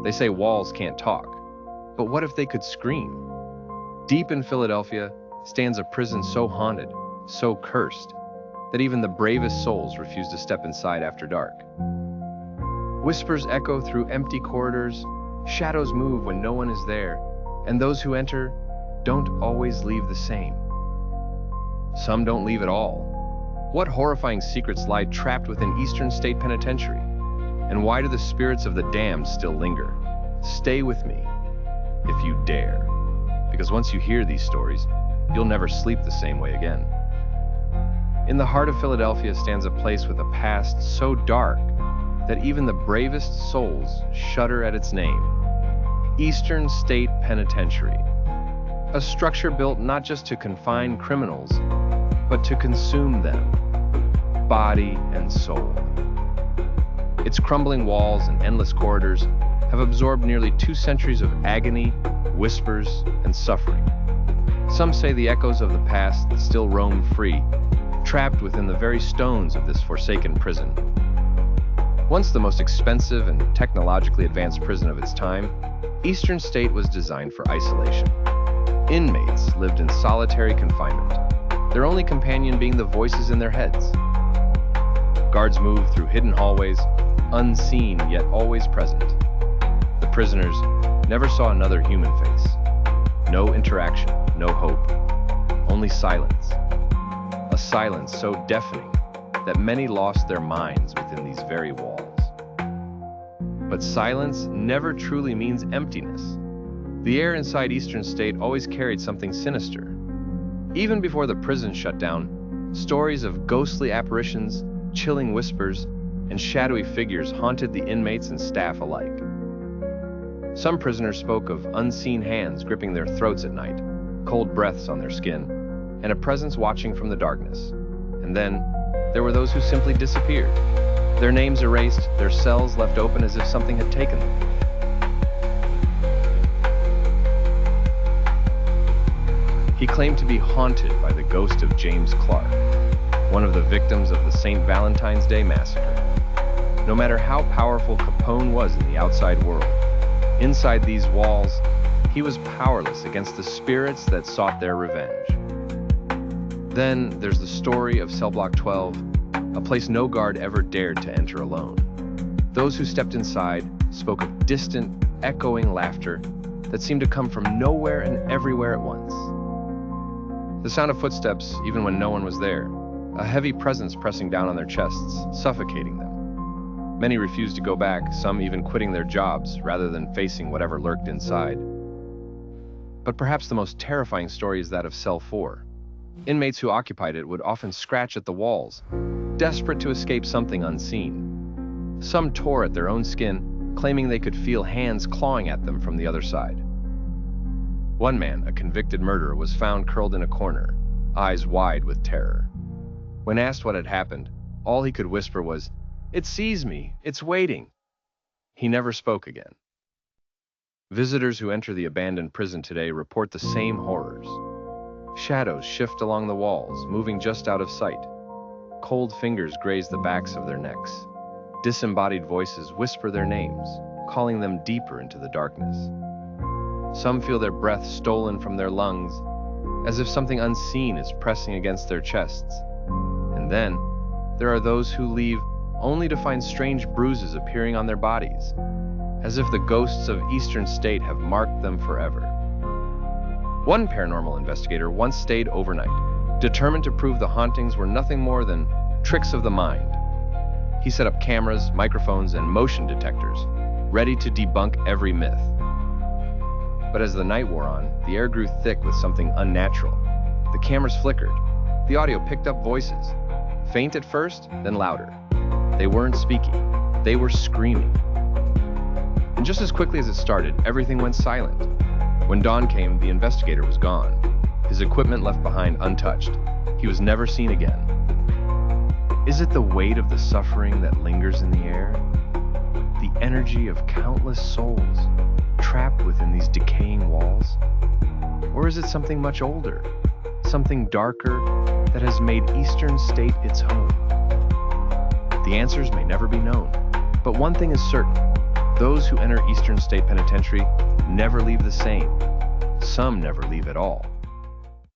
They say walls can't talk, but what if they could scream? Deep in Philadelphia stands a prison so haunted, so cursed, that even the bravest souls refuse to step inside after dark. Whispers echo through empty corridors, shadows move when no one is there, and those who enter don't always leave the same. Some don't leave at all. What horrifying secrets lie trapped within Eastern State Penitentiary? And why do the spirits of the damned still linger? Stay with me, if you dare. Because once you hear these stories, you'll never sleep the same way again. In the heart of Philadelphia stands a place with a past so dark that even the bravest souls shudder at its name. Eastern State Penitentiary. A structure built not just to confine criminals, but to consume them, body and soul. Its crumbling walls and endless corridors have absorbed nearly 2 centuries of agony, whispers, and suffering. Some say the echoes of the past still roam free, trapped within the very stones of this forsaken prison. Once the most expensive and technologically advanced prison of its time, Eastern State was designed for isolation. Inmates lived in solitary confinement, their only companion being the voices in their heads. Guards moved through hidden hallways, unseen yet always present. The prisoners never saw another human face. No interaction, no hope, only silence. A silence so deafening that many lost their minds within these very walls. But silence never truly means emptiness. The air inside Eastern State always carried something sinister. Even before the prison shut down, stories of ghostly apparitions, chilling whispers, and shadowy figures haunted the inmates and staff alike. Some prisoners spoke of unseen hands gripping their throats at night, cold breaths on their skin, and a presence watching from the darkness. And then, there were those who simply disappeared, their names erased, their cells left open as if something had taken them. He claimed to be haunted by the ghost of James Clark, one of the victims of the St. Valentine's Day massacre. No matter how powerful Capone was in the outside world, inside these walls, he was powerless against the spirits that sought their revenge. Then there's the story of Cellblock 12, a place no guard ever dared to enter alone. Those who stepped inside spoke of distant, echoing laughter that seemed to come from nowhere and everywhere at once. The sound of footsteps, even when no one was there, a heavy presence pressing down on their chests, suffocating them. Many refused to go back, some even quitting their jobs rather than facing whatever lurked inside. But perhaps the most terrifying story is that of Cell 4. Inmates who occupied it would often scratch at the walls, desperate to escape something unseen. Some tore at their own skin, claiming they could feel hands clawing at them from the other side. One man, a convicted murderer, was found curled in a corner, eyes wide with terror. When asked what had happened, all he could whisper was, "It sees me, it's waiting." He never spoke again. Visitors who enter the abandoned prison today report the same horrors. Shadows shift along the walls, moving just out of sight. Cold fingers graze the backs of their necks. Disembodied voices whisper their names, calling them deeper into the darkness. Some feel their breath stolen from their lungs, as if something unseen is pressing against their chests. And then, there are those who leave only to find strange bruises appearing on their bodies, as if the ghosts of Eastern State have marked them forever. One paranormal investigator once stayed overnight, determined to prove the hauntings were nothing more than tricks of the mind. He set up cameras, microphones, and motion detectors, ready to debunk every myth. But as the night wore on, the air grew thick with something unnatural. The cameras flickered. The audio picked up voices, faint at first, then louder. They weren't speaking, they were screaming. And just as quickly as it started, everything went silent. When dawn came, the investigator was gone, his equipment left behind untouched. He was never seen again. Is it the weight of the suffering that lingers in the air? The energy of countless souls trapped within these decaying walls? Or is it something much older, something darker that has made Eastern State its home? The answers may never be known, but one thing is certain. Those who enter Eastern State Penitentiary never leave the same. Some never leave at all.